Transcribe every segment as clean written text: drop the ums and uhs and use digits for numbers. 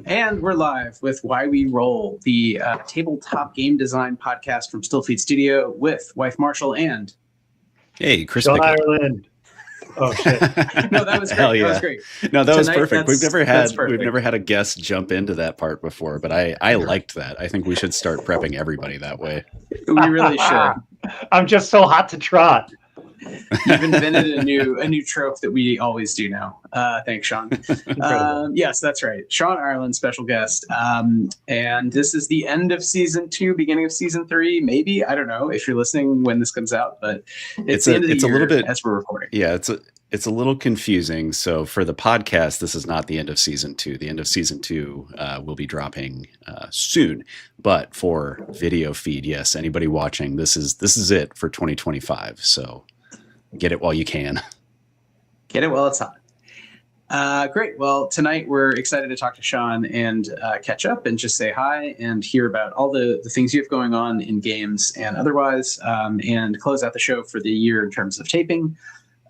And we're live with Why We Roll, the tabletop game design podcast from Stillfleet Studio with Wythe Marschall and... Hey, Chris Sean Pickett. Ireland. Oh shit! No, that was great. Hell yeah. That was great. No, that was Tonight, perfect. We've perfect. never had a guest jump into that part before, but I liked that. I think we should start prepping everybody that way. We really should. I'm just so hot to trot. You've invented a new trope that we always do now. Thanks, Sean. Yes, that's right. Sean Ireland, special guest. And this is the end of season 2, beginning of season 3. Maybe, I don't know if you're listening when this comes out, but it's the end of the year a little bit as we're recording. Yeah, it's a little confusing. So for the podcast, this is not the end of season 2. The end of season 2 will be dropping soon. But for video feed, yes, anybody watching, this is it for 2025. So get it while you can. Get it while it's hot. Great. Well, tonight we're excited to talk to Sean and catch up and just say hi and hear about all the things you have going on in games and otherwise, and close out the show for the year in terms of taping.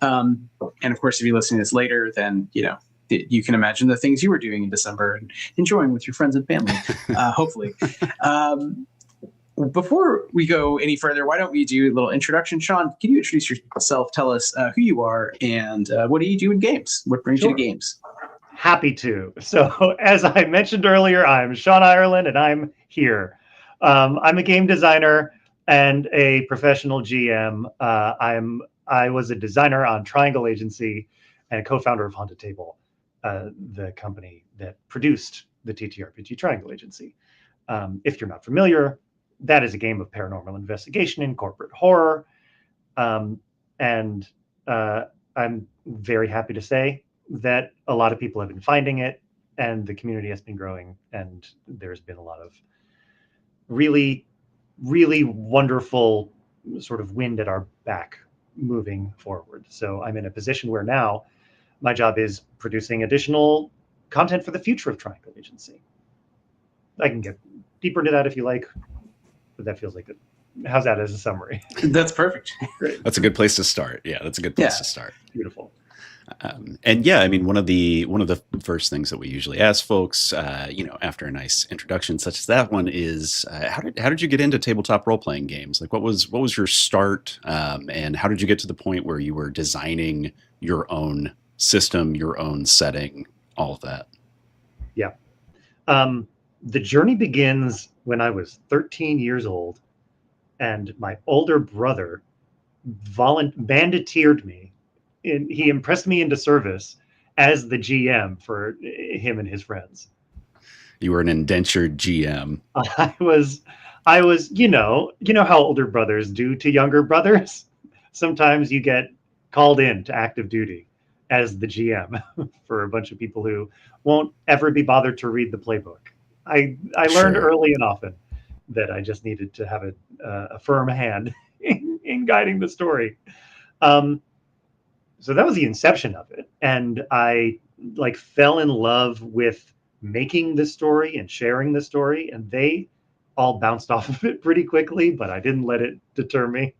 And of course, if you're listening to this later, then, you can imagine the things you were doing in December and enjoying with your friends and family, hopefully. Before we go any further, why don't we do a little introduction? Sean, can you introduce yourself? Tell us who you are and what do you do in games? What brings you to games? Happy to. So, as I mentioned earlier, I'm Sean Ireland and I'm here. I'm a game designer and a professional GM. I was a designer on Triangle Agency and a co-founder of Haunted Table, the company that produced the TTRPG Triangle Agency. If you're not familiar, that is a game of paranormal investigation and corporate horror. And I'm very happy to say that a lot of people have been finding it and the community has been growing. And there's been a lot of really, really wonderful sort of wind at our back moving forward. So I'm in a position where now my job is producing additional content for the future of Triangle Agency. I can get deeper into that if you like. But that feels like it. How's that as a summary? That's perfect. Great. That's a good place to start. Yeah, that's a good place to start. Beautiful. And yeah, I mean, one of the first things that we usually ask folks, after a nice introduction such as that one is, how did you get into tabletop role playing games? Like, what was your start, and how did you get to the point where you were designing your own system, your own setting, all of that? Yeah. The journey begins when I was 13 years old, and my older brother banditeered me. He impressed me into service as the GM for him and his friends. You were an indentured GM. I was, how older brothers do to younger brothers. Sometimes you get called in to active duty as the GM for a bunch of people who won't ever be bothered to read the playbook. I learned early and often that I just needed to have a firm hand in guiding the story. So that was the inception of it. And I fell in love with making the story and sharing the story. And they all bounced off of it pretty quickly, but I didn't let it deter me.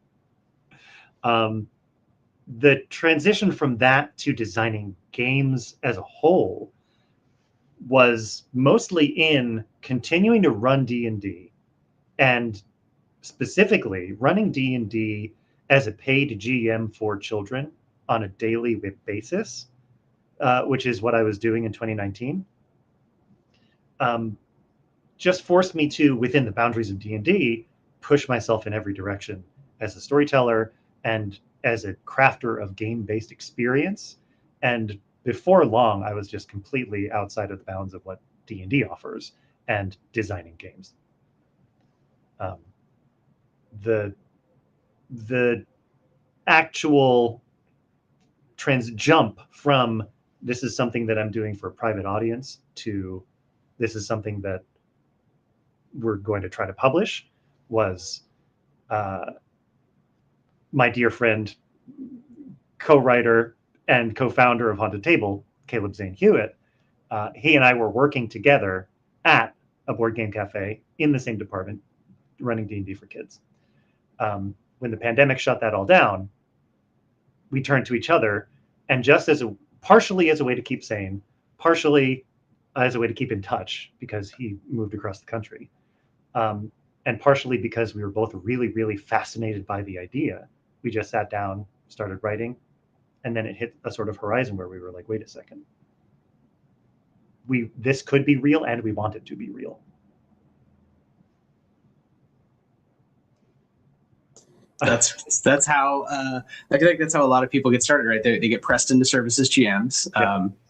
The transition from that to designing games as a whole was mostly in continuing to run D&D, and specifically running D&D as a paid GM for children on a daily basis, which is what I was doing in 2019. Just forced me to, within the boundaries of D&D, push myself in every direction as a storyteller and as a crafter of game-based experience. And before long, I was just completely outside of the bounds of what D&D offers and designing games. The actual jump from this is something that I'm doing for a private audience to this is something that we're going to try to publish was my dear friend, co-writer, and co-founder of Haunted Table, Caleb Zane Hewitt. He and I were working together at a board game cafe in the same department, running D&D for kids. When the pandemic shut that all down, we turned to each other, and just partially as a way to keep sane, partially as a way to keep in touch because he moved across the country. And partially because we were both really, really fascinated by the idea. We just sat down, started writing, and then it hit a sort of horizon where we were like, wait a second. This could be real, and we want it to be real. That's how I feel like that's how a lot of people get started, right? They get pressed into service as GMs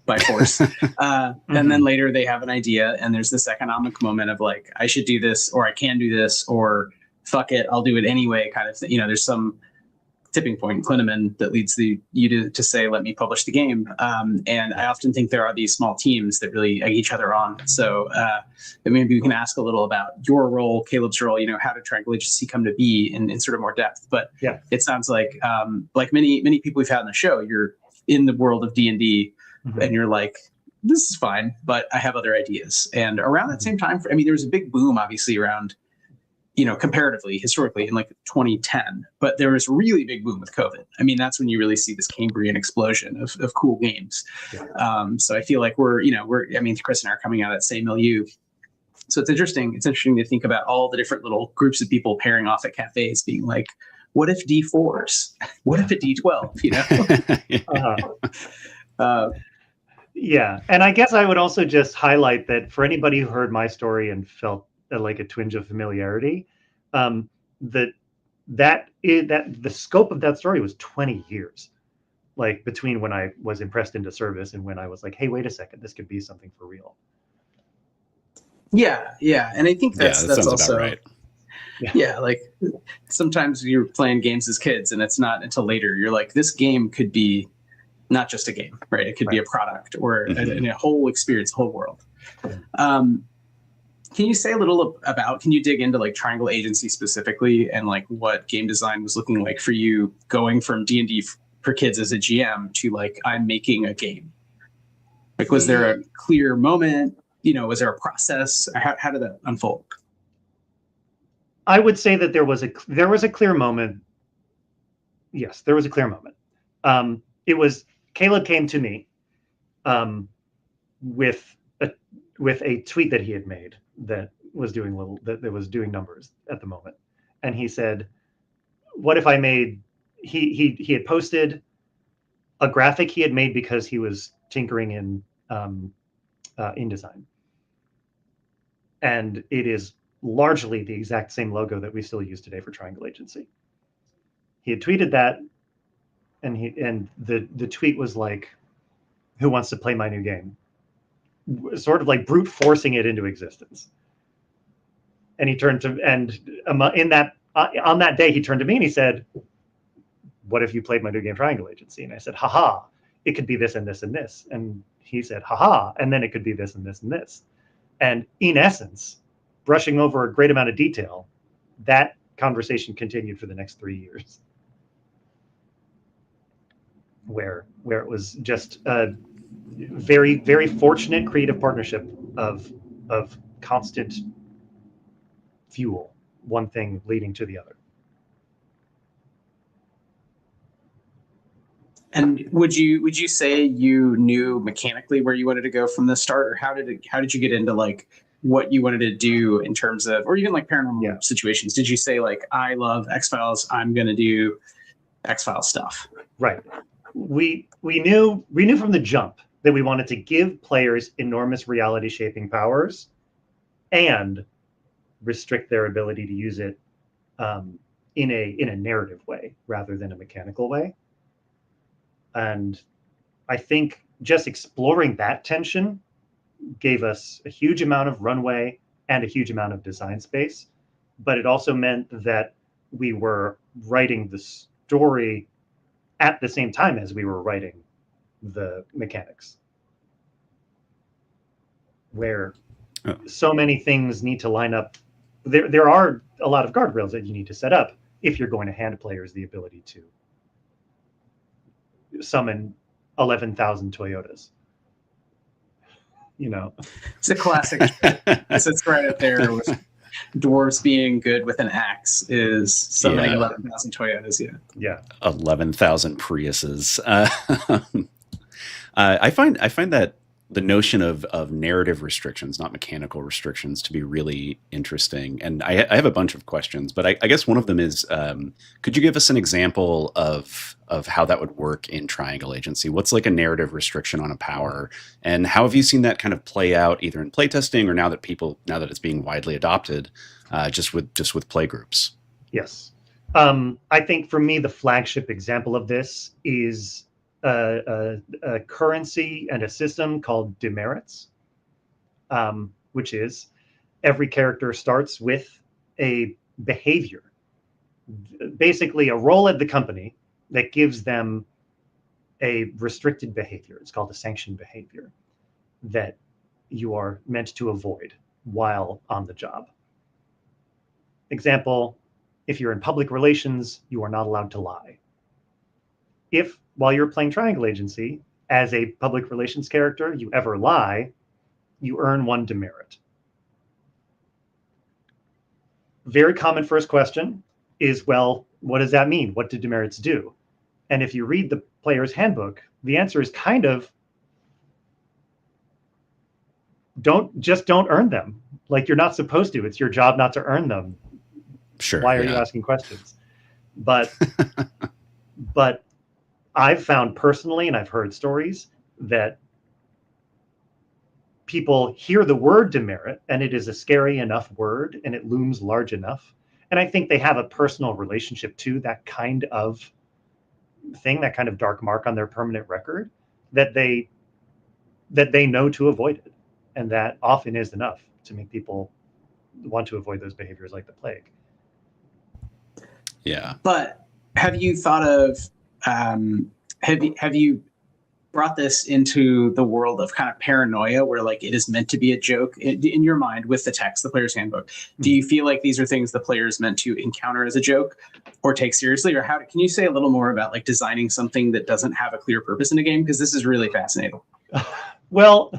by force, and then later they have an idea, and there's this economic moment of like, I should do this, or I can do this, or fuck it, I'll do it anyway, kind of thing. You know, there's some tipping point in Klineman that leads you to say, let me publish the game. And I often think there are these small teams that really egg each other on. So maybe we can ask a little about your role, Caleb's role, you know, how did Triangle Agency come to be in sort of more depth. But it sounds like many people we've had on the show, you're in the world of D&D and you're like, this is fine, but I have other ideas. And around that same time, I mean, there was a big boom, obviously, around, you know, comparatively, historically, in like 2010, but there was a really big boom with COVID. I mean, that's when you really see this Cambrian explosion of cool games. So I feel like I mean, Chris and I are coming out of that same milieu. So it's interesting. It's interesting to think about all the different little groups of people pairing off at cafes being like, what if D4s? What if a D12, you know? Yeah. And I guess I would also just highlight that for anybody who heard my story and felt like a twinge of familiarity, that the scope of that story was 20 years, like between when I was impressed into service and when I was like, hey, wait a second, this could be something for real. Yeah. And I think that's also about right. Yeah, like sometimes you're playing games as kids and it's not until later you're like, this game could be not just a game, right? It could be a product or a whole experience, a whole world. Can you say a little about, can you dig into like Triangle Agency specifically and like what game design was looking like for you going from D&D for kids as a GM to like, I'm making a game? Like, was there a clear moment? You know, was there a process? How did that unfold? I would say that there was a clear moment. Yes, there was a clear moment. It was Caleb came to me with a tweet that he had made that was doing numbers at the moment, and he said, "What if I made?" He had posted a graphic he had made because he was tinkering in InDesign, and it is largely the exact same logo that we still use today for Triangle Agency. He had tweeted that, and the tweet was like, "Who wants to play my new game?" Sort of like brute forcing it into existence. And he turned to, and on that day, he turned to me and he said, "What if you played my new game, Triangle Agency?" And I said, "Haha, it could be this and this and this." And he said, "Haha, and then it could be this and this and this." And in essence, brushing over a great amount of detail, that conversation continued for the next 3 years, where it was just a very, very fortunate creative partnership of constant fuel, one thing leading to the other. And would you say you knew mechanically where you wanted to go from the start, or how did you get into like what you wanted to do in terms of, or even like paranormal situations? Did you say like, I love X-Files, I'm going to do X-Files stuff? Right. We knew from the jump that we wanted to give players enormous reality shaping powers and restrict their ability to use it in a narrative way rather than a mechanical way. And I think just exploring that tension gave us a huge amount of runway and a huge amount of design space, but it also meant that we were writing the story at the same time as we were writing the mechanics, where so many things need to line up. There are a lot of guardrails that you need to set up if you're going to hand players the ability to summon 11,000 Toyotas. You know, it's a classic. It's right up there with dwarves being good with an axe is summoning 11,000 Toyotas. Yeah. 11,000 Priuses. I find that the notion of narrative restrictions, not mechanical restrictions, to be really interesting. And I have a bunch of questions, but I guess one of them is, could you give us an example of how that would work in Triangle Agency? What's like a narrative restriction on a power, and how have you seen that kind of play out either in playtesting or now that it's being widely adopted, just with play groups? Yes. I think for me, the flagship example of this is a currency and a system called demerits, which is every character starts with a behavior, basically a role at the company that gives them a restricted behavior. It's called a sanctioned behavior that you are meant to avoid while on the job. Example, if you're in public relations, you are not allowed to lie. If, while you're playing Triangle Agency, as a public relations character, you ever lie, you earn 1 demerit. Very common first question is, well, what does that mean? What do demerits do? And if you read the player's handbook, the answer is kind of, don't earn them. Like, you're not supposed to. It's your job not to earn them. Sure. Why are you asking questions? But I've found personally, and I've heard stories, that people hear the word demerit, and it is a scary enough word, and it looms large enough. And I think they have a personal relationship to that kind of thing, that kind of dark mark on their permanent record, that they know to avoid it. And that often is enough to make people want to avoid those behaviors like the plague. Yeah. But have you thought of, have you brought this into the world of kind of paranoia, where like it is meant to be a joke in your mind with the text, the player's handbook? Do you feel like these are things the player's meant to encounter as a joke or take seriously? Or how can you say a little more about like designing something that doesn't have a clear purpose in a game? Because this is really fascinating. Well,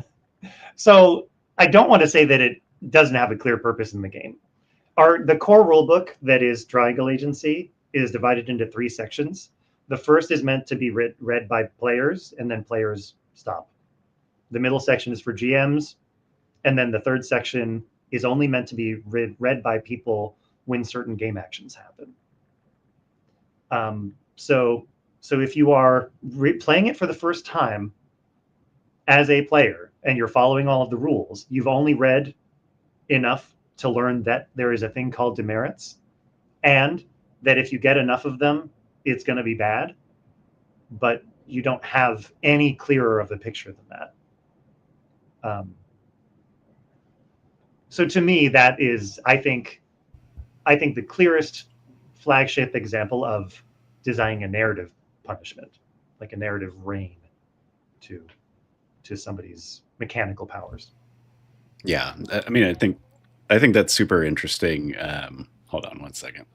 so I don't want to say that it doesn't have a clear purpose in the game. The core rulebook that is Triangle Agency is divided into 3 sections. The first is meant to be read by players, and then players stop. The middle section is for GMs, and then the third section is only meant to be read by people when certain game actions happen. So if you are playing it for the first time as a player and you're following all of the rules, you've only read enough to learn that there is a thing called demerits, and that if you get enough of them, it's going to be bad, but you don't have any clearer of a picture than that. So to me, that is, I think the clearest flagship example of designing a narrative punishment, like a narrative rein to somebody's mechanical powers. Yeah. I mean, I think that's super interesting. Hold on one second.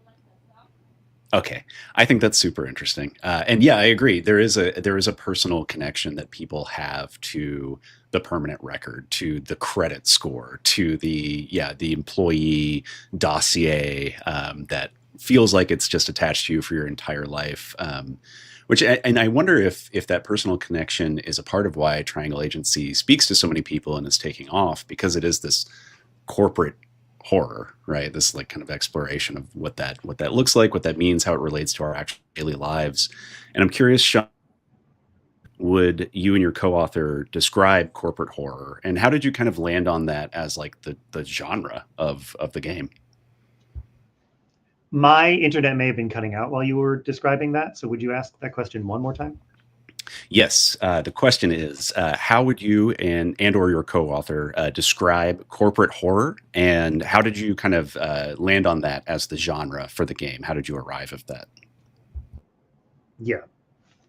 Okay, I think that's super interesting, and yeah, I agree. There is a personal connection that people have to the permanent record, to the credit score, to the employee dossier, that feels like it's just attached to you for your entire life. And I wonder if that personal connection is a part of why Triangle Agency speaks to so many people and is taking off, because it is this corporate horror, right? This like kind of exploration of what that looks like, what that means, how it relates to our actual daily lives. And I'm curious, Sean, would you and your co-author describe corporate horror, and how did you kind of land on that as like the genre of the game? My internet may have been cutting out while you were describing that, so would you ask that question one more time? Yes. The question is, how would you and or your co-author describe corporate horror, and how did you kind of land on that as the genre for the game? How did you arrive at that? Yeah.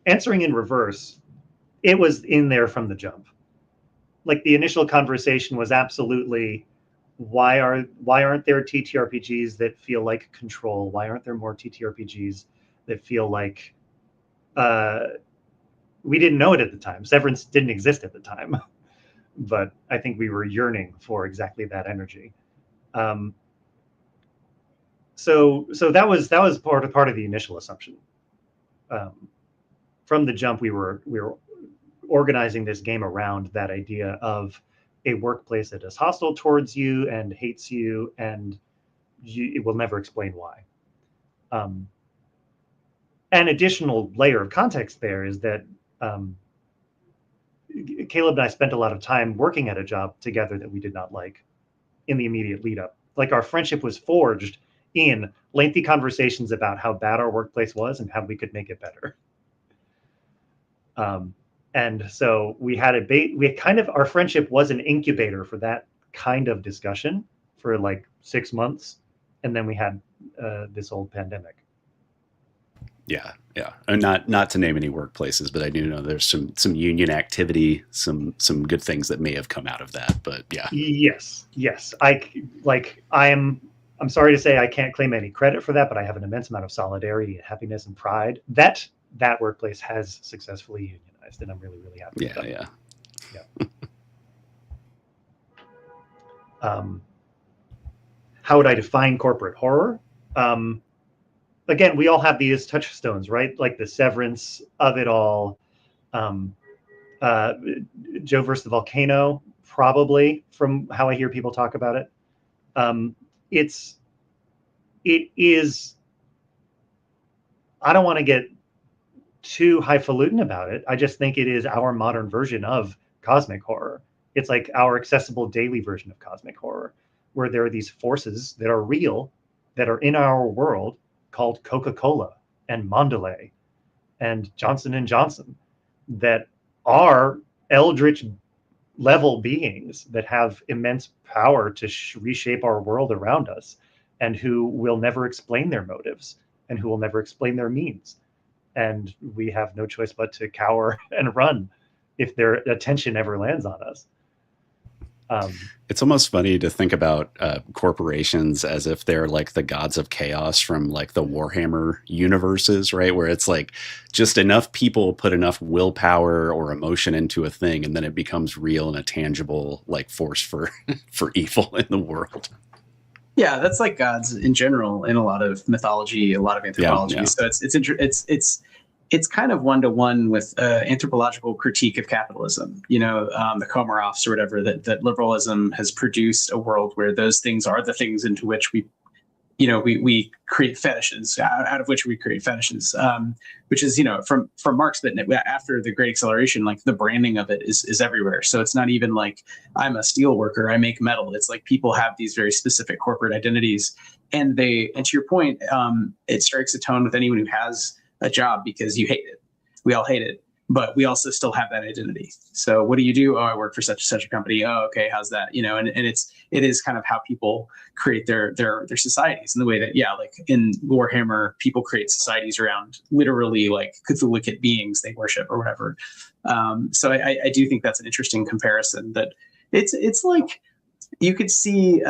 Answering in reverse, it was in there from the jump. Like, the initial conversation was absolutely, why aren't there TTRPGs that feel like Control? Why aren't there more TTRPGs that feel like we didn't know it at the time. Severance didn't exist at the time, but I think we were yearning for exactly that energy. So that was part of the initial assumption. From the jump, we were organizing this game around that idea of a workplace that is hostile towards you and hates you, and it will never explain why. An additional layer of context there is that Caleb and I spent a lot of time working at a job together that we did not like in the immediate lead up. Like, our friendship was forged in lengthy conversations about how bad our workplace was and how we could make it better. And so we had our friendship was an incubator for that kind of discussion for like 6 months. And then we had this old pandemic. Yeah. And not to name any workplaces, but I do know there's some union activity, some good things that may have come out of that. But yeah. Yes. I'm sorry to say I can't claim any credit for that, but I have an immense amount of solidarity and happiness and pride that workplace has successfully unionized, and I'm really, really happy with that. Yeah. How would I define corporate horror? Again, we all have these touchstones, right? Like the Severance of it all. Joe versus the Volcano, probably, from how I hear people talk about it. It is, I don't want to get too highfalutin about it. I just think it is our modern version of cosmic horror. It's like our accessible daily version of cosmic horror, where there are these forces that are real, that are in our world, called Coca-Cola and Mondelez and Johnson & Johnson, that are eldritch level beings that have immense power to reshape our world around us, and who will never explain their motives and who will never explain their means. And we have no choice but to cower and run if their attention ever lands on us. It's almost funny to think about corporations as if they're like the gods of chaos from like the Warhammer universes, right? Where it's like just enough people put enough willpower or emotion into a thing, and then it becomes real and a tangible like force for evil in the world. Yeah, that's like gods in general in a lot of mythology, a lot of anthropology. Yeah. So it's kind of one-to-one with anthropological critique of capitalism. The Komaroffs or whatever, that liberalism has produced a world where those things are the things into which we create fetishes, out of which we create fetishes, which is, from Marx, that after the Great Acceleration, like the branding of it is everywhere. So it's not even like I'm a steel worker, I make metal. It's like people have these very specific corporate identities, and to your point, it strikes a tone with anyone who has a job, because you hate it. We all hate it, but we also still have that identity. So what do you do? Oh, I work for such a company. Oh, okay. How's that? And it is kind of how people create their societies, in the way that, like in Warhammer, people create societies around literally like Cthulhu beings they worship or whatever. So I do think that's an interesting comparison, that it's like you could see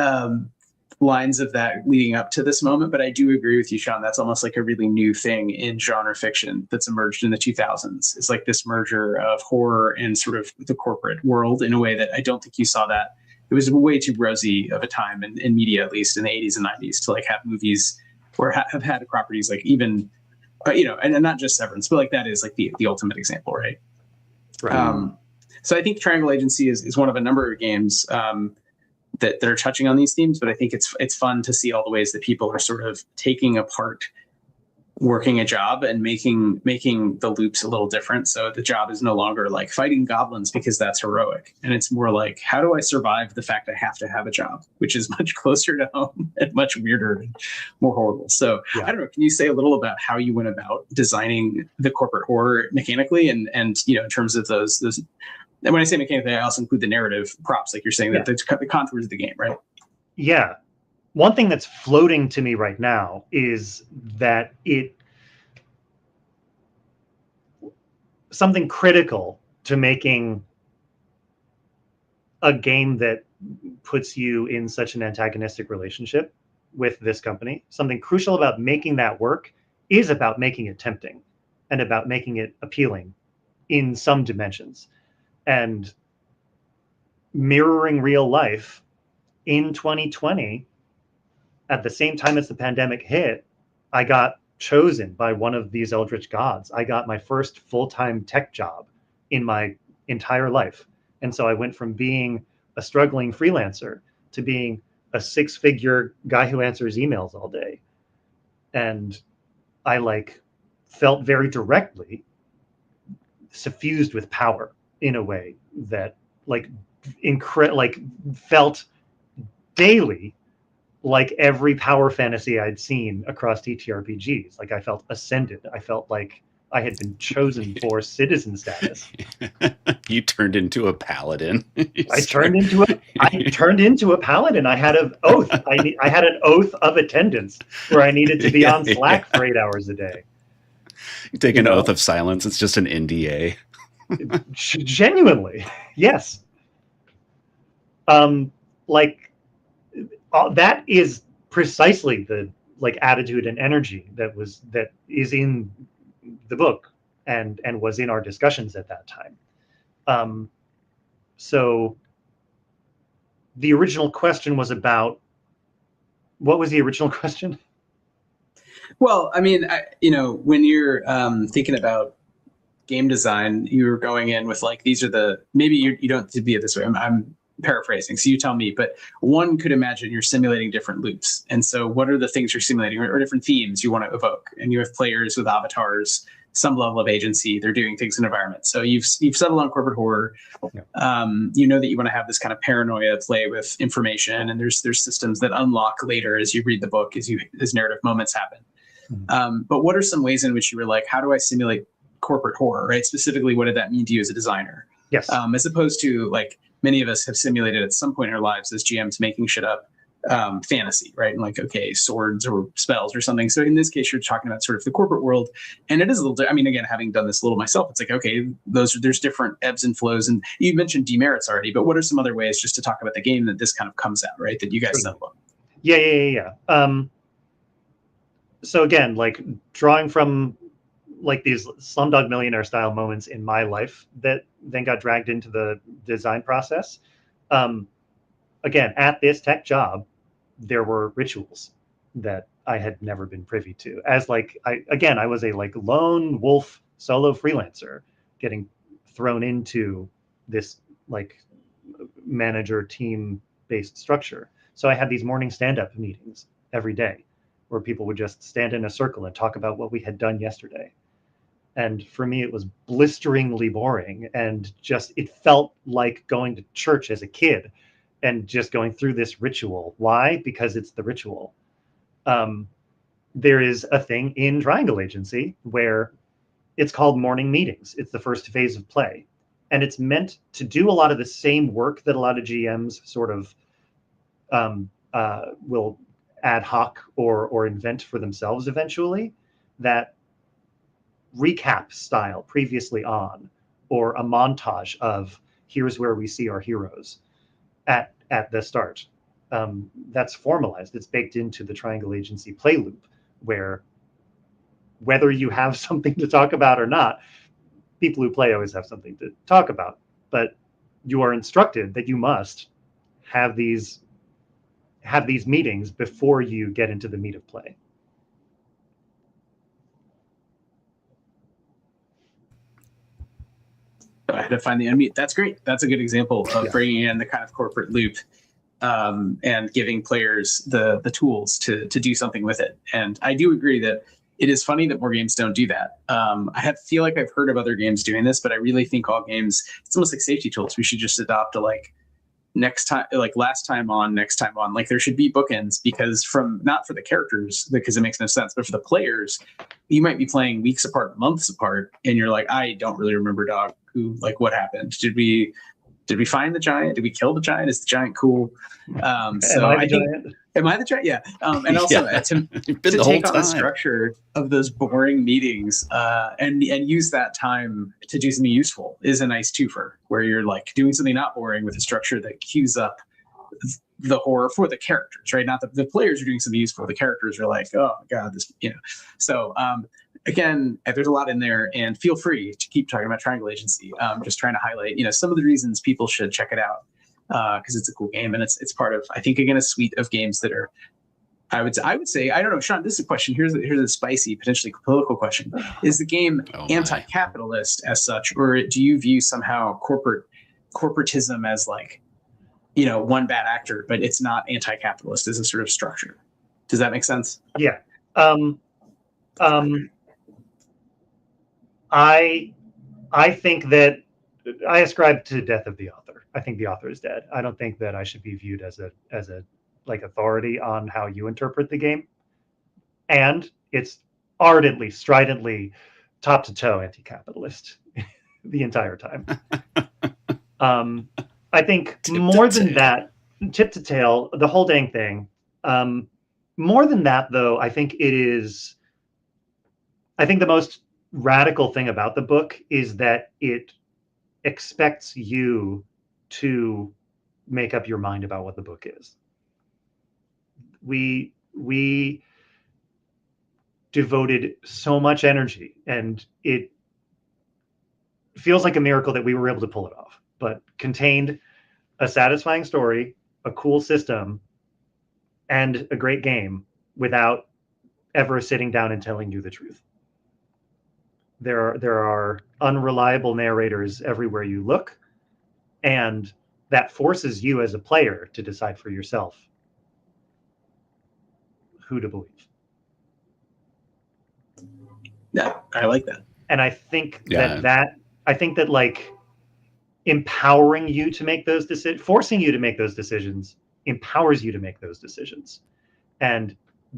lines of that leading up to this moment. But I do agree with you, Sean. That's almost like a really new thing in genre fiction that's emerged in the 2000s. It's like this merger of horror and sort of the corporate world in a way that I don't think you saw that. It was way too rosy of a time in media, at least in the 80s and 90s, to like have movies or have had properties like even, and not just Severance, but like that is like the ultimate example, right? Right. So I think Triangle Agency is one of a number of games that are touching on these themes, but I think it's fun to see all the ways that people are sort of taking apart working a job and making the loops a little different. So the job is no longer like fighting goblins because that's heroic, and it's more like, how do I survive the fact I have to have a job, which is much closer to home and much weirder and more horrible. So I don't know, can you say a little about how you went about designing the corporate horror mechanically and in terms of those. And when I say mechanically, I also include the narrative props, like you're saying, that the contours of the game, right? Yeah. One thing that's floating to me right now is that something critical to making a game that puts you in such an antagonistic relationship with this company, something crucial about making that work is about making it tempting and about making it appealing in some dimensions. And mirroring real life in 2020, at the same time as the pandemic hit, I got chosen by one of these eldritch gods. I got my first full-time tech job in my entire life. And so I went from being a struggling freelancer to being a 6-figure guy who answers emails all day. And I like felt very directly suffused with power in a way that like felt daily like every power fantasy I'd seen across TTRPGs. Like I felt ascended. I felt like I had been chosen for citizen status. You turned into a paladin. I turned into a paladin. I had an oath. I had an oath of attendance where I needed to be on Slack for 8 hours a day. You take an oath of silence. It's just an NDA. Genuinely, yes. That is precisely the like attitude and energy that is in the book and was in our discussions at that time. So the original question was about, what was the original question? Well, I mean, when you're thinking about game design, you're going in with like, these are the, maybe you don't have to be it this way. I'm paraphrasing, so you tell me, but one could imagine you're simulating different loops. And so what are the things you're simulating, or different themes you want to evoke? And you have players with avatars, some level of agency, they're doing things in environments. So you've settled on corporate horror. You know that you want to have this kind of paranoia play with information, and there's systems that unlock later as you read the book, as narrative moments happen. But what are some ways in which you were like, how do I simulate corporate horror, right? Specifically, what did that mean to you as a designer? Yes. As opposed to like many of us have simulated at some point in our lives as GMs making shit up, fantasy, right? And like, okay, swords or spells or something. So in this case, you're talking about sort of the corporate world, and it is a little, I mean, again, having done this a little myself, it's like, okay, there's different ebbs and flows, and you mentioned demerits already, but what are some other ways just to talk about the game that this kind of comes out, right? That you guys settled on? Yeah. So again, like drawing from like these Slumdog Millionaire style moments in my life that then got dragged into the design process. Again, at this tech job, there were rituals that I had never been privy to. As like, I was a like lone wolf solo freelancer getting thrown into this like manager team based structure. So I had these morning stand-up meetings every day where people would just stand in a circle and talk about what we had done yesterday. And for me, it was blisteringly boring, and just, it felt like going to church as a kid and just going through this ritual. Why? Because it's the ritual. There is a thing in Triangle Agency where it's called morning meetings. It's the first phase of play. And it's meant to do a lot of the same work that a lot of GMs sort of will ad hoc or invent for themselves eventually, that recap style previously on, or a montage of here's where we see our heroes at the start. That's formalized. It's baked into the Triangle Agency play loop, where whether you have something to talk about or not, people who play always have something to talk about, but you are instructed that you must have these meetings before you get into the meat of play. I had to find the unmute. That's great. That's a good example of bringing in the kind of corporate loop and giving players the tools to do something with it. And I do agree that it is funny that more games don't do that. I feel like I've heard of other games doing this, but I really think all games, it's almost like safety tools. We should just adopt a like next time, like last time on, next time on. Like there should be bookends, because not for the characters, because it makes no sense, but for the players, you might be playing weeks apart, months apart, and you're like, I don't really remember, dog. Like what happened? Did we find the giant? Did we kill the giant? Is the giant cool? So I think, am I the giant? Yeah. And also to take on the structure of those boring meetings and use that time to do something useful is a nice twofer, where you're like doing something not boring with a structure that cues up the horror for the characters, right? Not the players are doing something useful. The characters are like, oh God, this, So again, there's a lot in there, and feel free to keep talking about Triangle Agency. Just trying to highlight, some of the reasons people should check it out, because it's a cool game, and it's part of, I think, again, a suite of games that are I would say, I don't know, Sean, this is a question. Here's a spicy, potentially political question. Is the game anti-capitalist as such, or do you view somehow corporatism as like, one bad actor, but it's not anti-capitalist as a sort of structure? Does that make sense? Yeah. I think that I ascribe to death of the author. I think the author is dead. I don't think that I should be viewed as a like authority on how you interpret the game. And it's ardently, stridently, top to toe anti-capitalist the entire time. I think more than that, tip to tail, the whole dang thing. More than that, though, I think the most radical thing about the book is that it expects you to make up your mind about what the book is. We devoted so much energy, and it feels like a miracle that we were able to pull it off, but contained a satisfying story, a cool system, and a great game without ever sitting down and telling you the truth. There are unreliable narrators everywhere you look, and that forces you as a player to decide for yourself who to believe. Yeah, I like that. And I think that like empowering you to make those decisions, forcing you to make those decisions, empowers you to make those decisions. And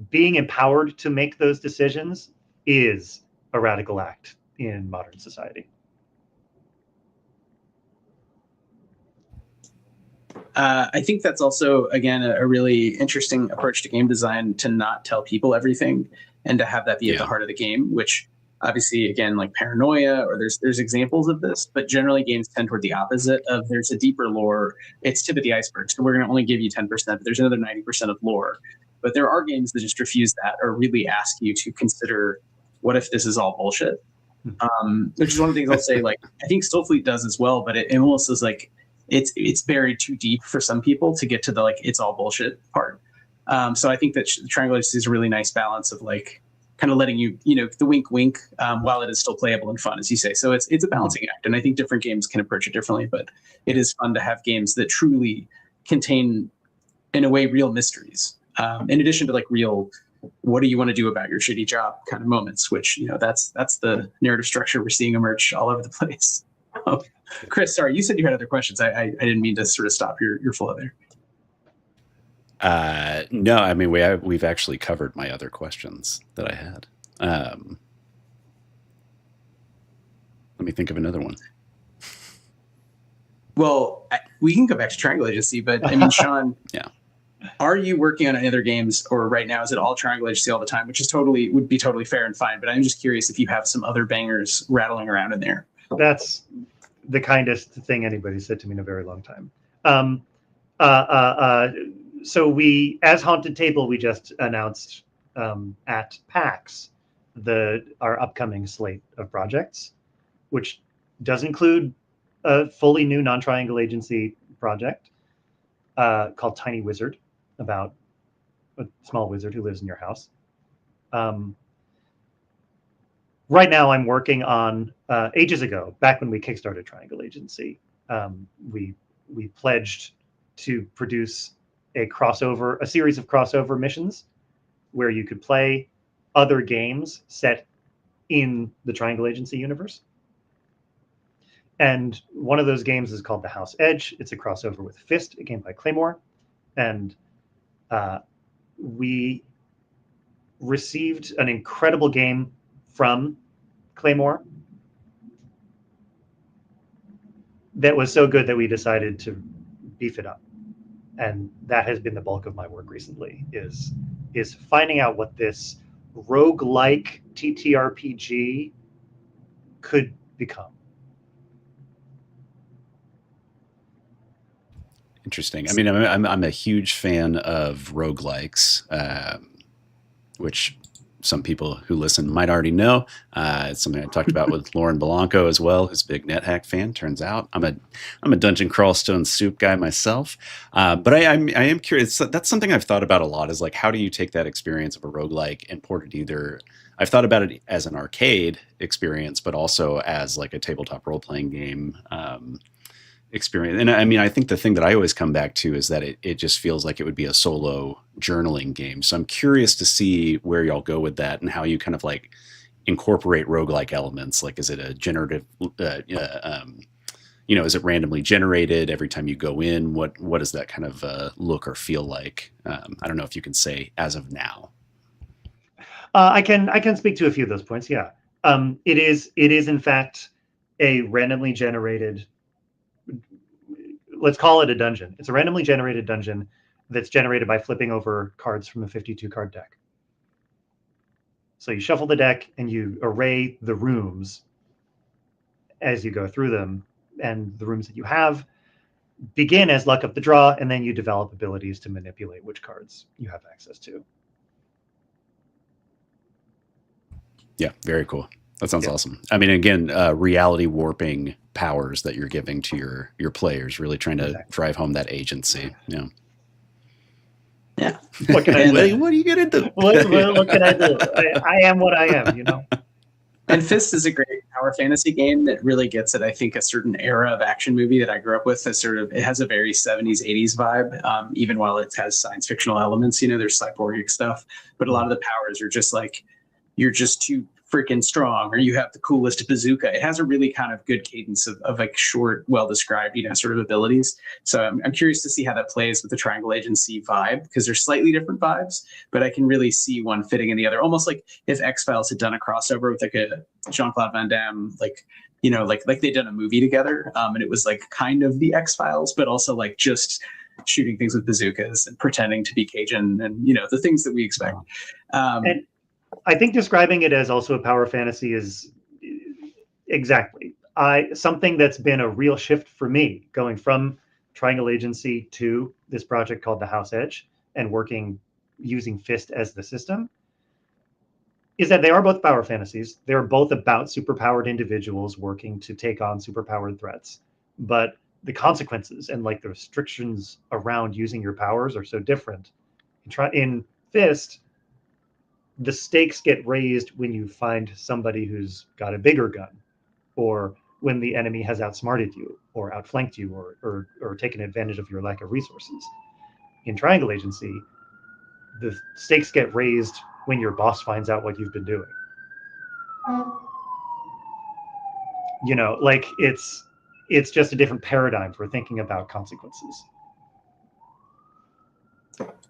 being empowered to make those decisions is a radical act in modern society. I think that's also, again, a really interesting approach to game design, to not tell people everything and to have that be at the heart of the game, which obviously, again, like Paranoia, or there's examples of this, but generally games tend toward the opposite of there's a deeper lore. It's tip of the iceberg. So we're going to only give you 10%, but there's another 90% of lore. But there are games that just refuse that, or really ask you to consider, what if this is all bullshit? Which is one of the things I'll say, like, I think Stillfleet does as well, but it almost is like, it's buried too deep for some people to get to the, like, it's all bullshit part. So I think that Triangle Agency is a really nice balance of, like, kind of letting you, the wink, wink, while it is still playable and fun, as you say. So it's a balancing act. And I think different games can approach it differently, but it is fun to have games that truly contain, in a way, real mysteries. In addition to, like, real, what do you want to do about your shitty job kind of moments, which, that's the narrative structure we're seeing emerge all over the place. Chris, sorry, you said you had other questions. I didn't mean to sort of stop your flow there. No, I mean, we've actually covered my other questions that I had. Let me think of another one. Well, we can go back to Triangle Agency, but I mean, Sean, are you working on any other games, or right now is it all Triangle Agency all the time, which would be totally fair and fine. But I'm just curious if you have some other bangers rattling around in there. That's the kindest thing anybody said to me in a very long time. So we, as Haunted Table, we just announced at PAX our upcoming slate of projects, which does include a fully new non-Triangle Agency project called Tiny Wizard, about a small wizard who lives in your house. Right now, I'm working on, ages ago, back when we kickstarted Triangle Agency, we pledged to produce a series of crossover missions where you could play other games set in the Triangle Agency universe. And one of those games is called The House Edge. It's a crossover with Fist, a game by Claymore. And we received an incredible game from Claymore that was so good that we decided to beef it up. And that has been the bulk of my work recently, is finding out what this roguelike TTRPG could become. Interesting. I mean, I'm a huge fan of roguelikes, which some people who listen might already know. It's something I talked about with Lauren Belanco as well, who's a big NetHack fan. Turns out I'm a Dungeon Crawl Stone Soup guy myself, but I am curious. That's something I've thought about a lot. Is like, how do you take that experience of a roguelike and port it either? I've thought about it as an arcade experience, but also as like a tabletop role playing game experience. And I mean, I think the thing that I always come back to is that it just feels like it would be a solo journaling game. So I'm curious to see where y'all go with that and how you kind of like incorporate roguelike elements. Like, is it a generative, is it randomly generated every time you go in? What does that kind of look or feel like? I don't know if you can say as of now. I can speak to a few of those points. Yeah. It is in fact a randomly generated, let's call it a dungeon. It's a randomly generated dungeon that's generated by flipping over cards from a 52 card deck. So you shuffle the deck and you array the rooms as you go through them, and the rooms that you have begin as luck of the draw, and then you develop abilities to manipulate which cards you have access to. Yeah, very cool. That sounds awesome. I mean, again, reality warping powers that you're giving to your players, really trying to drive home that agency. Yeah. Yeah. What can I do? What are you gonna do? What can I do? I am what I am, you know. And Fist is a great power fantasy game that really gets at, I think, a certain era of action movie that I grew up with. It has a very 70s, 80s vibe, even while it has science fictional elements. There's cyborgic stuff, but a lot of the powers are just like, you're just too freaking strong, or you have the coolest bazooka. It has a really kind of good cadence of like short, well-described, sort of abilities. So I'm curious to see how that plays with the Triangle Agency vibe, because they're slightly different vibes, but I can really see one fitting in the other. Almost like if X-Files had done a crossover with like a Jean-Claude Van Damme, like they'd done a movie together, and it was like kind of the X-Files, but also like just shooting things with bazookas and pretending to be Cajun and, the things that we expect. And I think describing it as also a power fantasy is exactly something that's been a real shift for me, going from Triangle Agency to this project called The House Edge and working using Fist as the system, is that they are both power fantasies. They're both about superpowered individuals working to take on superpowered threats. But the consequences and like the restrictions around using your powers are so different. In Fist, the stakes get raised when you find somebody who's got a bigger gun, or when the enemy has outsmarted you or outflanked you or taken advantage of your lack of resources. In Triangle Agency, the stakes get raised when your boss finds out what you've been doing. Like it's just a different paradigm for thinking about consequences.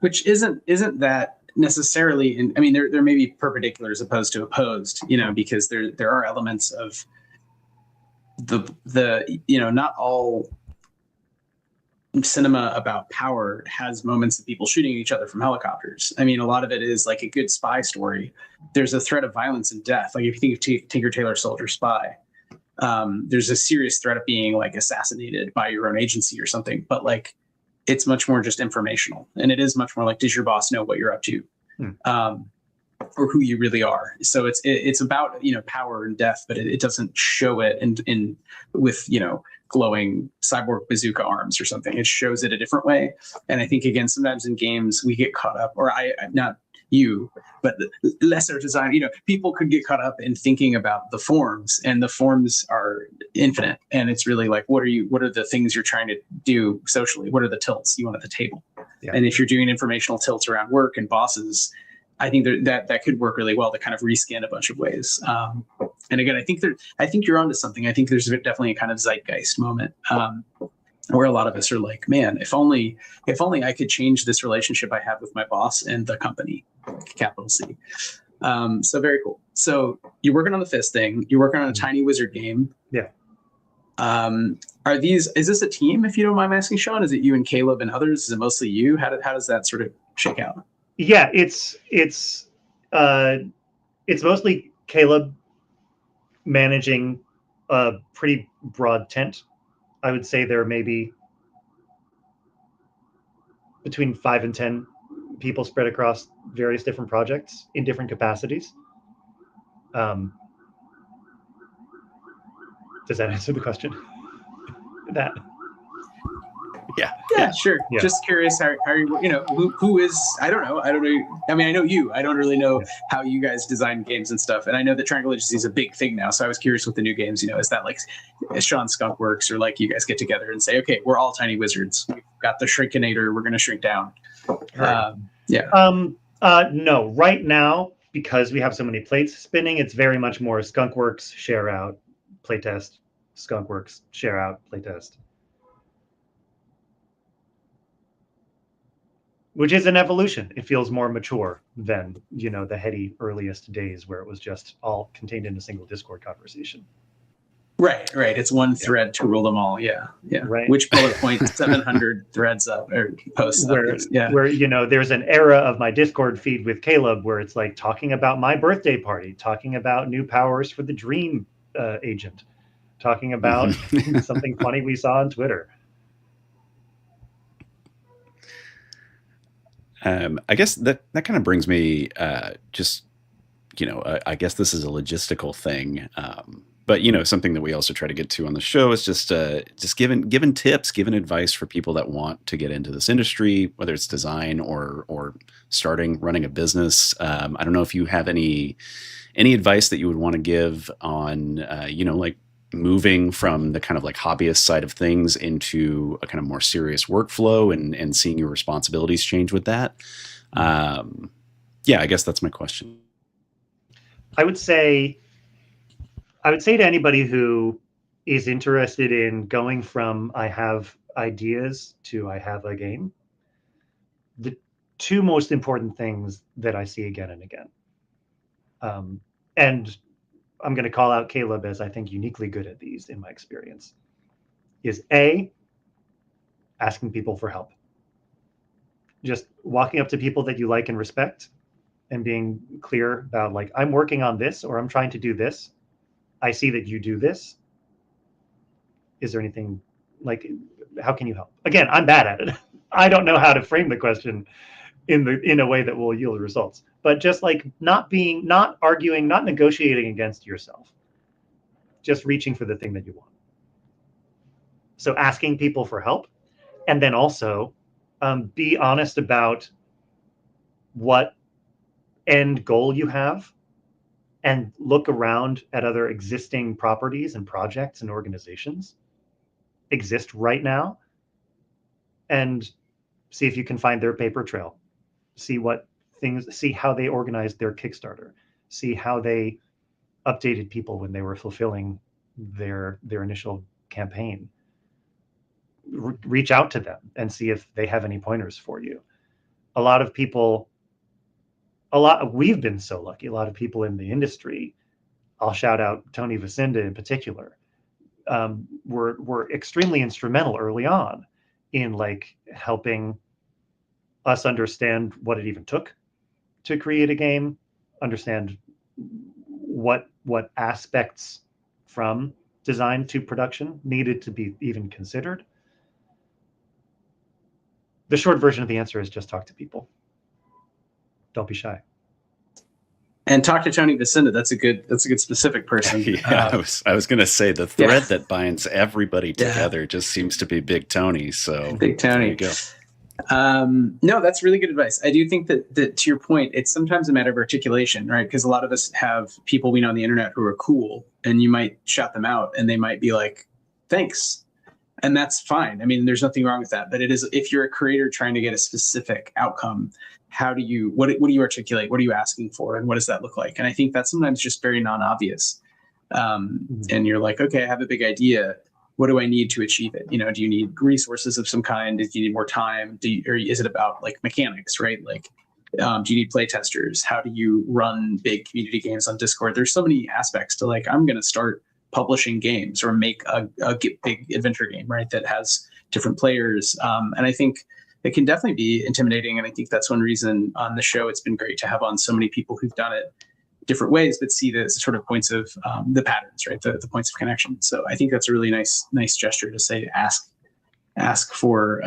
Which isn't that necessarily, I mean, there may be perpendicular as opposed to opposed, because there are elements of the not all cinema about power has moments of people shooting at each other from helicopters. I mean, a lot of it is like a good spy story. There's a threat of violence and death. Like if you think of Tinker Tailor Soldier Spy, there's a serious threat of being like assassinated by your own agency or something, but like it's much more just informational, and it is much more like, does your boss know what you're up to, or who you really are? So it's about power and death, but it doesn't show it in with glowing cyborg bazooka arms or something. It shows it a different way, and I think again sometimes in games we get caught up, or I'm not you, but the lesser design, people could get caught up in thinking about the forms, and the forms are infinite. And it's really like, what are the things you're trying to do socially? What are the tilts you want at the table? Yeah. And if you're doing informational tilts around work and bosses, I think that could work really well to kind of reskin a bunch of ways. And again, I think you're onto something. I think there's definitely a kind of zeitgeist moment, where a lot of us are like, man, if only I could change this relationship I have with my boss and the company, capital C. So very cool. So you're working on the Fist thing. You're working on a tiny wizard game. Yeah. Is this a team, if you don't mind asking, Sean? Is it you and Caleb and others? Is it mostly you? How does that sort of shake out? Yeah, it's mostly Caleb managing a pretty broad tent. I would say there may be between 5 and 10 people spread across various different projects in different capacities. Does that answer the question? That. Yeah, sure. Yeah. Just curious how are you, who is, I don't know. I mean, I know you. I don't really know how you guys design games and stuff. And I know that Triangle Agency is a big thing now. So I was curious with the new games, is that like Sean Skunk Works, or like you guys get together and say, okay, we're all tiny wizards. We've got the Shrinkinator. We're going to shrink down. No, right now, because we have so many plates spinning, it's very much more Skunk Works, share out, playtest, Skunk Works, share out, playtest. Which is an evolution. It feels more mature than, the heady earliest days where it was just all contained in a single Discord conversation. Right. It's one thread to rule them all. Yeah. Right. Which bullet point 700 threads up or posts where, up. Yeah. Where, there's an era of my Discord feed with Caleb where it's like talking about my birthday party, talking about new powers for the Dream agent, talking about something funny we saw on Twitter. I guess that kind of brings me I guess this is a logistical thing, but something that we also try to get to on the show is just giving tips, giving advice for people that want to get into this industry, whether it's design or running a business. I don't know if you have any advice that you would want to give on like moving from the kind of like hobbyist side of things into a kind of more serious workflow and seeing your responsibilities change with that. I guess that's my question. I would say to anybody who is interested in going from I have ideas to I have a game, the two most important things that I see again and again, and I'm going to call out Caleb as I think uniquely good at these in my experience, is A, asking people for help. Just walking up to people that you like and respect and being clear about like, I'm working on this, or I'm trying to do this. I see that you do this. Is there anything like, how can you help? Again, I'm bad at it. I don't know how to frame the question in a way that will yield results. But just like not arguing, not negotiating against yourself, just reaching for the thing that you want. So asking people for help, and then also be honest about what end goal you have, and look around at other existing properties and projects and organizations exist right now, and see if you can find their paper trail. See how they organized their Kickstarter, see how they updated people when they were fulfilling their initial campaign. Reach out to them and see if they have any pointers for you. We've been so lucky. A lot of people in the industry, I'll shout out Tony Vicinda in particular, were extremely instrumental early on in like helping us understand what it even took to create a game, understand what aspects from design to production needed to be even considered. The short version of the answer is just talk to people. Don't be shy. And talk to Tony Vicinda. That's a good specific person. I was going to say the thread that binds everybody together just seems to be Big Tony. So Big Tony. There you go. No, that's really good advice. I do think that to your point, it's sometimes a matter of articulation, right? Because a lot of us have people we know on the internet who are cool, and you might shout them out and they might be like, thanks. And that's fine. I mean, there's nothing wrong with that. But it is, if you're a creator trying to get a specific outcome, what do you articulate? What are you asking for? And what does that look like? And I think that's sometimes just very non-obvious. And you're like, okay, I have a big idea. What do I need to achieve it? Do you need resources of some kind? Do you need more time? Or is it about like mechanics, right? Like, do you need play testers? How do you run big community games on Discord? There's so many aspects to like, I'm going to start publishing games or make a big adventure game, right? That has different players. And I think it can definitely be intimidating. And I think that's one reason on the show, it's been great to have on so many people who've done it different ways, but see the sort of points of the patterns, right? The points of connection. So I think that's a really nice gesture to say, ask for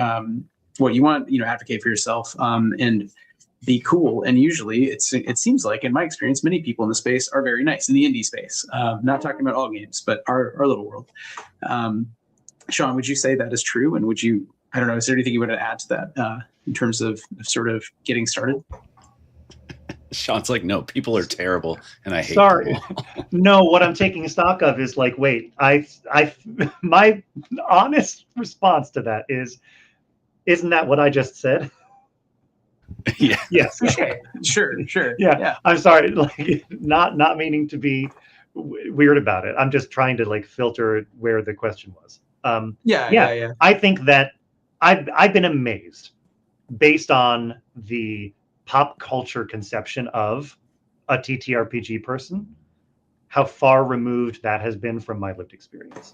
what you want, advocate for yourself. And be cool. And usually it seems like, in my experience, many people in the space are very nice in the indie space. Not talking about all games, but our little world. Sean, would you say that is true? And would you, I don't know, is there anything you want to add to that in terms of sort of getting started? Sean's like, no, people are terrible, and I hate Sorry. people. No, what I'm taking stock of is like, wait, my honest response to that is, isn't that what I just said? Yeah. Yes. Okay. Sure. Yeah. I'm sorry, like not meaning to be weird about it. I'm just trying to like filter where the question was. Yeah. I think that I've been amazed based on the pop culture conception of a TTRPG person, how far removed that has been from my lived experience.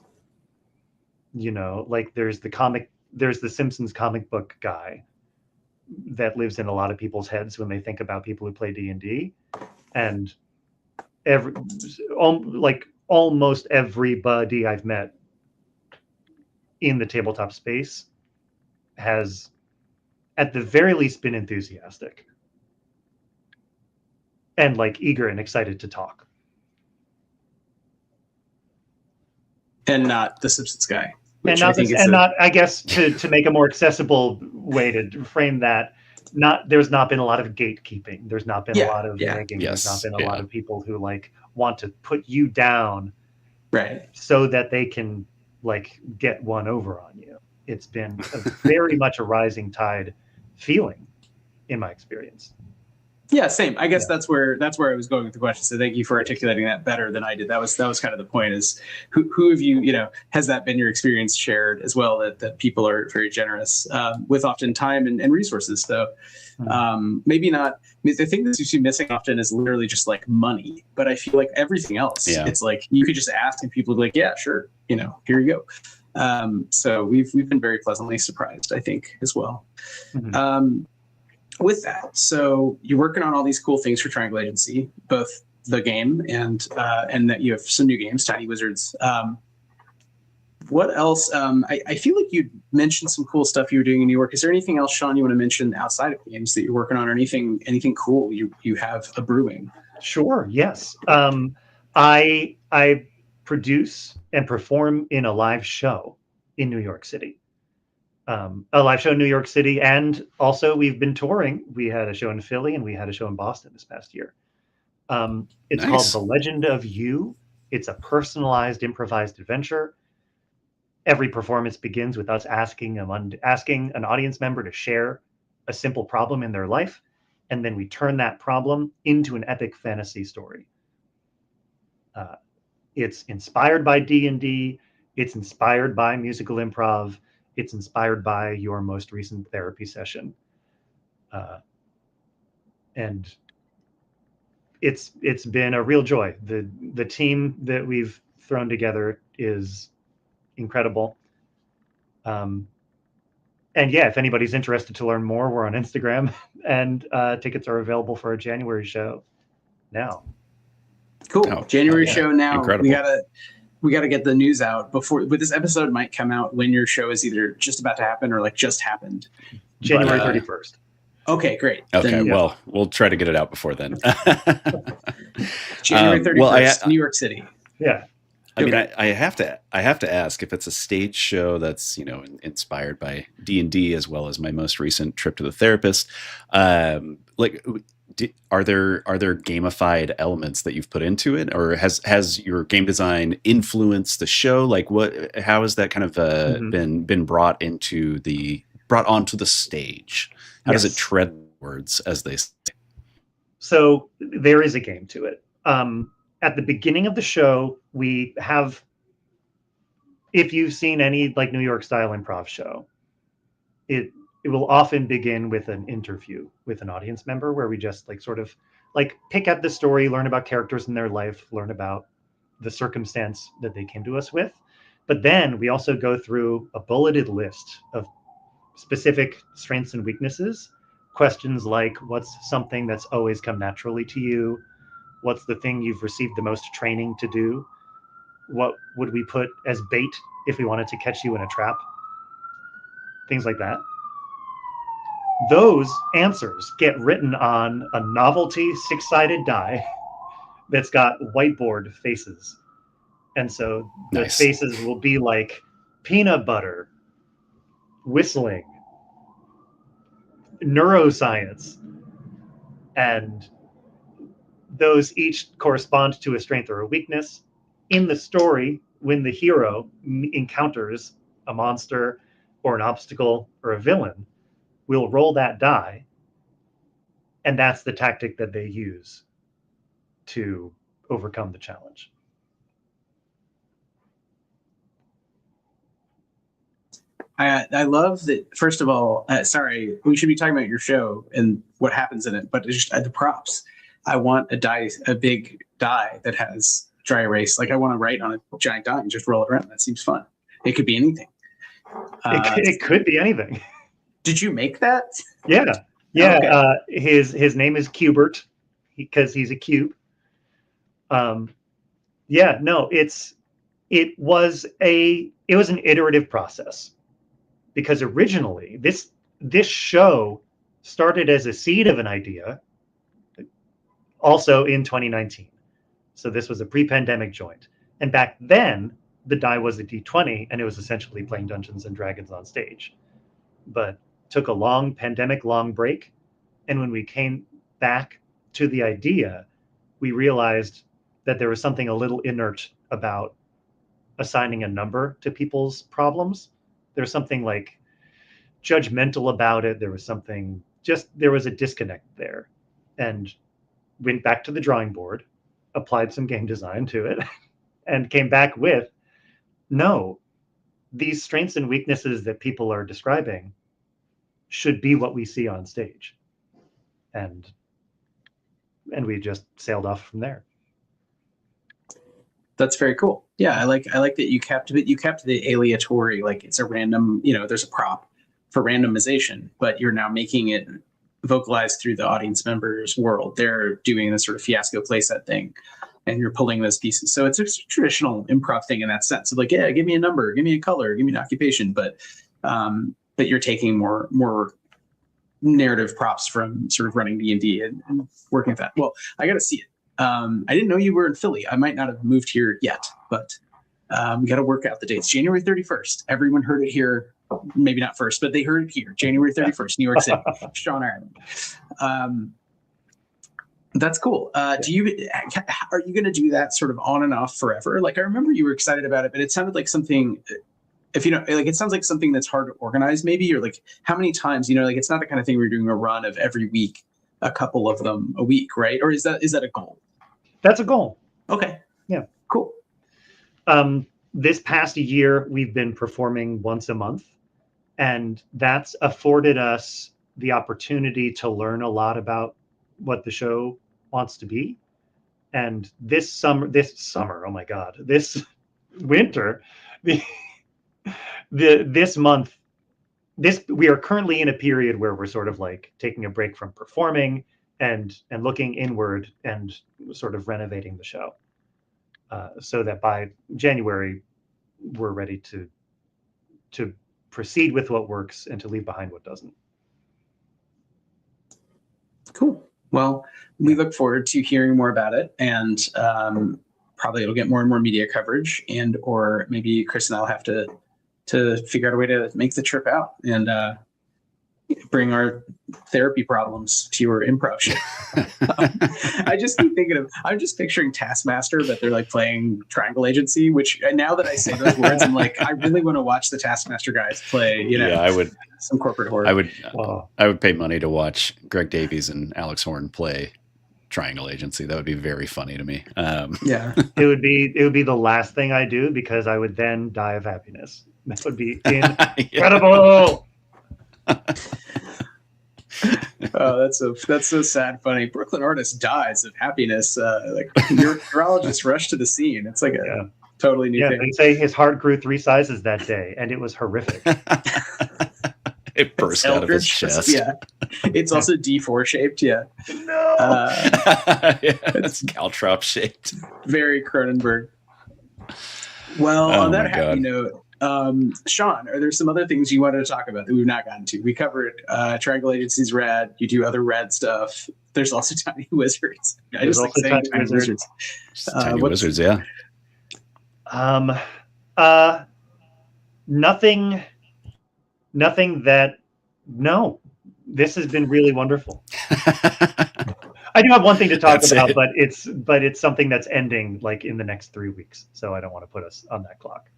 You know, like there's the Simpsons comic book guy that lives in a lot of people's heads when they think about people who play D&D, and almost everybody I've met in the tabletop space has at the very least been enthusiastic and like eager and excited to talk. And not the Simpsons guy. And not, I guess, to make a more accessible way to frame that, there's not been a lot of gatekeeping. There's not been a lot of nagging. Yes. There's not been a lot of people who like want to put you down, right, so that they can like get one over on you. It's been very much a rising tide feeling in my experience. Yeah, same. I guess that's where I was going with the question. So thank you for articulating that better than I did. That was kind of the point. Is who have you, has that been your experience shared as well? That people are very generous with often time and resources. Though maybe not. I mean, the thing that you see missing often is literally just like money. But I feel like everything else, it's like you could just ask and people would be like, yeah, sure, here you go. So we've been very pleasantly surprised, I think, as well. Mm-hmm. With that, so you're working on all these cool things for Triangle Agency, both the game and that you have some new games, Tiny Wizards. What else? I feel like you mentioned some cool stuff you were doing in New York. Is there anything else, Sean, you want to mention outside of games that you're working on, or anything cool you have a brewing? Sure. Yes. I produce and perform in a live show in New York City. A live show in New York City, and also we've been touring. We had a show in Philly and we had a show in Boston this past year. It's called The Legend of You. It's a personalized, improvised adventure. Every performance begins with us asking an audience member to share a simple problem in their life, and then we turn that problem into an epic fantasy story. It's inspired by D&D. It's inspired by musical improv. It's inspired by your most recent therapy session. And it's been a real joy. The team that we've thrown together is incredible. And yeah, if anybody's interested to learn more, we're on Instagram, and tickets are available for our January show now. Cool. January show now. Incredible. We got to get the news out but this episode might come out when your show is either just about to happen or like just happened. January 31st. Okay, great. Okay, well, we'll try to get it out before then. January 31st, New York City. Yeah. I mean, I have to ask if it's a stage show that's, inspired by D&D as well as my most recent trip to the therapist. Are there gamified elements that you've put into it, or has your game design influenced the show? Like how has that kind of been brought onto the stage? How does it tread words, as they say? So there is a game to it. At the beginning of the show, we have, if you've seen any like New York style improv show, it will often begin with an interview with an audience member where we just like sort of like pick at the story, learn about characters in their life, learn about the circumstance that they came to us with. But then we also go through a bulleted list of specific strengths and weaknesses. Questions like, what's something that's always come naturally to you? What's the thing you've received the most training to do? What would we put as bait if we wanted to catch you in a trap? Things like that. those answers get written on a novelty 6-sided die that's got whiteboard faces. And so the Nice. faces will be like peanut butter, whistling, neuroscience, and those each correspond to a strength or a weakness. In the story, when the hero encounters a monster or an obstacle or a villain, we'll roll that die, and that's the tactic that they use to overcome the challenge. I love that. First of all, sorry, we should be talking about your show and what happens in it, but just the props. I want a big die that has dry erase. Like I want to write on a giant die and just roll it around. That seems fun. It could be anything. It could be anything. Did you make that? Yeah. Okay. His name is Cubert because he's a cube. It was an iterative process, because originally this show started as a seed of an idea, also in 2019. So this was a pre-pandemic joint, and back then the die was a D20, and it was essentially playing Dungeons and Dragons on stage, but took a long pandemic break. And when we came back to the idea, we realized that there was something a little inert about assigning a number to people's problems. There's something like judgmental about it. There was a disconnect there, and went back to the drawing board, applied some game design to it, and came back with, no, these strengths and weaknesses that people are describing should be what we see on stage. And we just sailed off from there. That's very cool. Yeah, I like that you kept the aleatory, like it's a random, there's a prop for randomization, but you're now making it vocalized through the audience members' world. They're doing this sort of fiasco playset thing, and you're pulling those pieces. So it's a traditional improv thing in that sense of like, yeah, give me a number, give me a color, give me an occupation, but you're taking more narrative props from sort of running D&D and working with that. Well, I got to see it. I didn't know you were in Philly. I might not have moved here yet, but we got to work out the dates. January 31st. Everyone heard it here. Maybe not first, but they heard it here. January 31st, New York City, Sean Ireland. That's cool. Are you going to do that sort of on and off forever? Like I remember you were excited about it, but it sounded like something. It sounds like something that's hard to organize, maybe, or like how many times, it's not the kind of thing where you're doing a run of every week, a couple of them a week, right? Or is that a goal? That's a goal. Okay. Yeah. Cool. This past year, we've been performing once a month, and that's afforded us the opportunity to learn a lot about what the show wants to be. And this summer, oh my God, this winter, this month, we are currently in a period where we're sort of like taking a break from performing and looking inward and sort of renovating the show, so that by January we're ready to proceed with what works and to leave behind what doesn't. Cool. Well, we look forward to hearing more about it, and probably it'll get more and more media coverage, or maybe Chris and I'll have to figure out a way to make the trip out and bring our therapy problems to your improv show. I just keep thinking I'm just picturing Taskmaster, but they're like playing Triangle Agency, which now that I say those words, I'm like, I really want to watch the Taskmaster guys play, Yeah, I would. Some corporate horror. I would pay money to watch Greg Davies and Alex Horn play Triangle Agency. That would be very funny to me. Yeah. It would be the last thing I do, because I would then die of happiness. That would be incredible. Oh, that's so sad. Funny. Brooklyn artist dies of happiness. Like neurologists rush to the scene. It's like a totally new thing. They say his heart grew 3 sizes that day, and it was horrific. It burst out of his chest. Yeah, it's also D4 shaped. Yeah. No. It's caltrop shaped. Very Cronenberg. Well, on that happy note, Sean, are there some other things you wanted to talk about that we've not gotten to? We covered Triangle Agency's rad. You do other rad stuff. There's also Tiny Wizards. I There's just like also saying Tiny Tiny Wizards. Wizards. Tiny Wizards, yeah. Nothing that, no, this has been really wonderful. I do have one thing to talk about, but it's something that's ending like in the next 3 weeks. So I don't want to put us on that clock.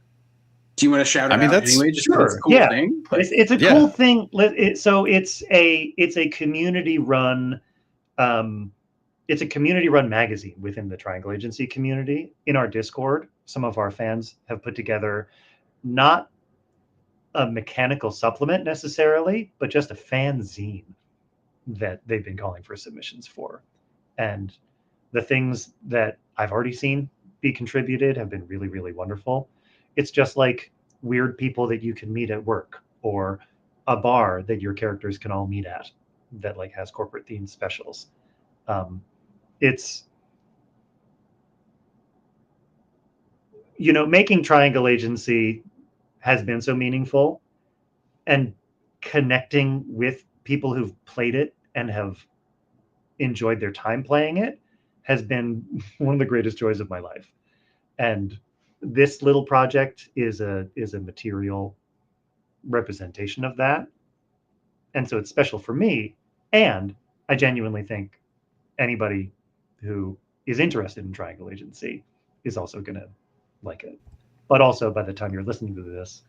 Do you want to shout it out anyway? Just sure. It's a cool thing. It's a cool thing. So it's a community run. It's a community run magazine within the Triangle Agency community. In our Discord, some of our fans have put together not a mechanical supplement necessarily, but just a fanzine that they've been calling for submissions for. And the things that I've already seen be contributed have been really, really wonderful. It's just like weird people that you can meet at work, or a bar that your characters can all meet at that like has corporate themed specials. It's, making Triangle Agency has been so meaningful, and connecting with people who've played it and have enjoyed their time playing it has been one of the greatest joys of my life. And this little project is a material representation of that. And so it's special for me. And I genuinely think anybody who is interested in Triangle Agency is also going to like it. But also, by the time you're listening to this,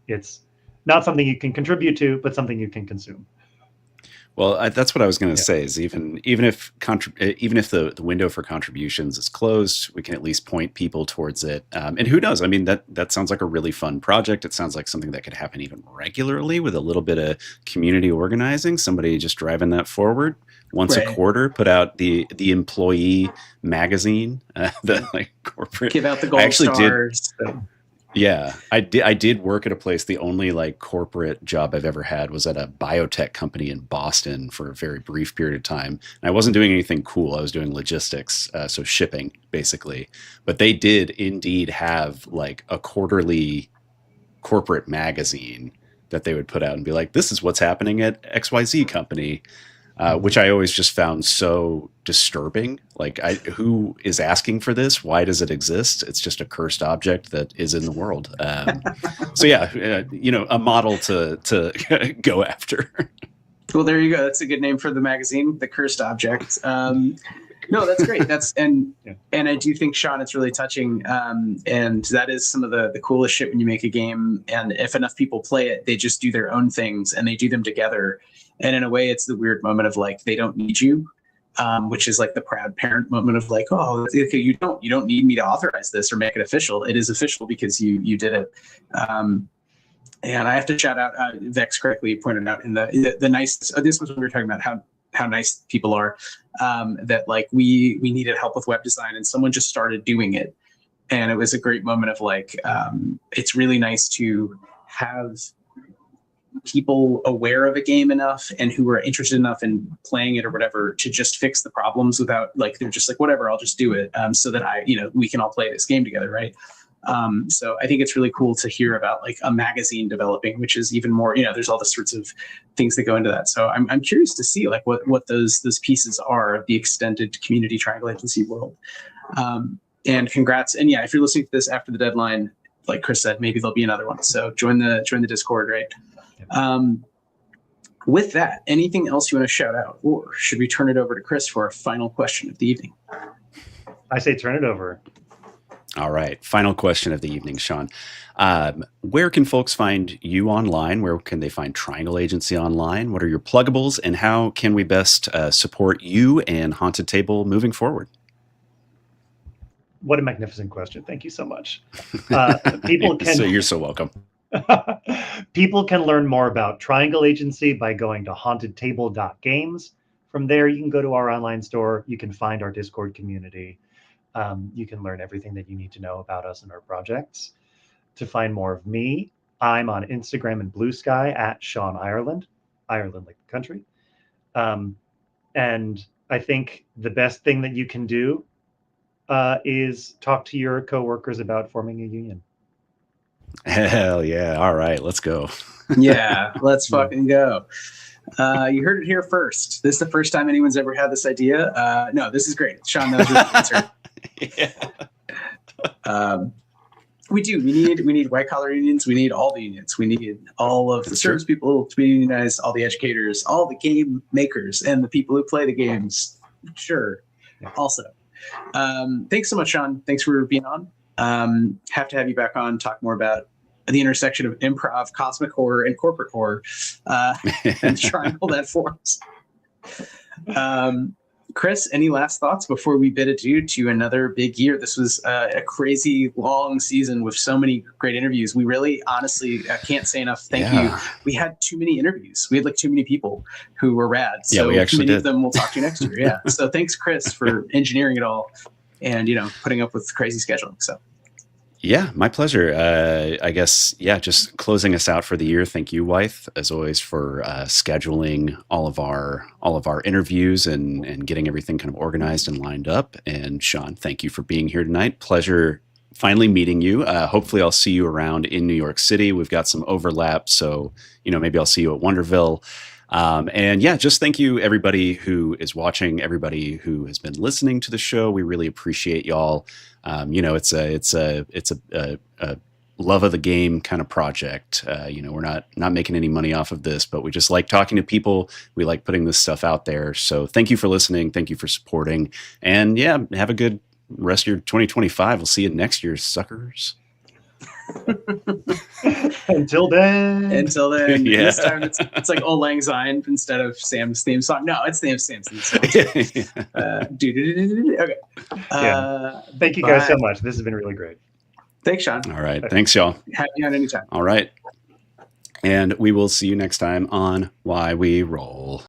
it's not something you can contribute to, but something you can consume. Well, that's what I was going to say. Is even if the window for contributions is closed, we can at least point people towards it. And who knows? I mean, that sounds like a really fun project. It sounds like something that could happen even regularly with a little bit of community organizing. Somebody just driving that forward once a quarter. Put out the employee magazine, the like corporate. Give out the gold stars. Yeah, I did work at a place. The only like corporate job I've ever had was at a biotech company in Boston for a very brief period of time. And I wasn't doing anything cool. I was doing logistics, so shipping basically. But they did indeed have like a quarterly corporate magazine that they would put out and be like, "This is what's happening at XYZ company." Which I always just found so disturbing. Like, who is asking for this? Why does it exist? It's just a cursed object that is in the world. So yeah, a model to go after. Well, there you go. That's a good name for the magazine, The Cursed Object. No, that's great. And I do think, Sean, it's really touching. And that is some of the coolest shit when you make a game. And if enough people play it, they just do their own things and they do them together. And in a way, it's the weird moment of like, they don't need you, which is like the proud parent moment of like, oh, okay, you don't need me to authorize this or make it official. It is official because you did it. And I have to shout out, Vex correctly pointed out in the nice, this was when we were talking about how nice people are, that like we needed help with web design and someone just started doing it. And it was a great moment of like, it's really nice to have people aware of a game enough and who are interested enough in playing it or whatever to just fix the problems without like, they're just like, whatever, I'll just do it. So that we can all play this game together. Right. So I think it's really cool to hear about like a magazine developing, which is even more, there's all the sorts of things that go into that. So I'm curious to see like what those pieces are of the extended community Triangle Agency world. And congrats. And yeah, if you're listening to this after the deadline, like Chris said, maybe there'll be another one. So join the Discord, right? With that, anything else you want to shout out, or should we turn it over to Chris for our final question of the evening? I say turn it over. All right. Final question of the evening, Sean. Where can folks find you online? Where can they find Triangle Agency online? What are your pluggables, and how can we best support you and Haunted Table moving forward? What a magnificent question. Thank you so much. People can. So you're so welcome. People can learn more about Triangle Agency by going to hauntedtable.games. From there, you can go to our online store. You can find our Discord community. You can learn everything that you need to know about us and our projects. To find more of me, I'm on Instagram and Blue Sky at Sean Ireland like the country. And I think the best thing that you can do is talk to your coworkers about forming a union. Hell yeah. All right, let's go. Yeah, let's fucking go. You heard it here first. This is the first time anyone's ever had this idea. No, this is great. Sean, that was really good answer. We do. We need white collar unions. We need all the unions. We need all of the service people to be unionized, all the educators, all the game makers, and the people who play the games. Sure. Yeah. Also, thanks so much, Sean. Thanks for being on. Have to have you back on, talk more about the intersection of improv, cosmic horror, and corporate horror, and triangle that forms. Chris, any last thoughts before we bid adieu to another big year? This was a crazy long season with so many great interviews. We really, honestly, can't say enough. Thank you. We had too many interviews. We had like too many people who were rad. So we actually many did. of them we'll talk to next year. Yeah. So thanks, Chris, for engineering it all and, putting up with crazy scheduling. So. Yeah, my pleasure. I guess, just closing us out for the year. Thank you, Wythe, as always, for scheduling all of our interviews and getting everything kind of organized and lined up. And Sean, thank you for being here tonight. Pleasure finally meeting you. Hopefully I'll see you around in New York City. We've got some overlap, so maybe I'll see you at Wonderville. And just thank you, everybody who is watching, everybody who has been listening to the show. We really appreciate y'all. It's a love of the game kind of project. We're not making any money off of this, but we just like talking to people. We like putting this stuff out there. So thank you for listening. Thank you for supporting. And have a good rest of your 2025. We'll see you next year, suckers. Until then. Yeah. This time it's like Old Lang Syne instead of Sam's theme song. No, it's Sam's theme song. Okay. Thank you guys so much. This has been really great. Thanks, Sean. All right. Thanks, y'all. Have you on anytime. All right. And we will see you next time on Why We Roll.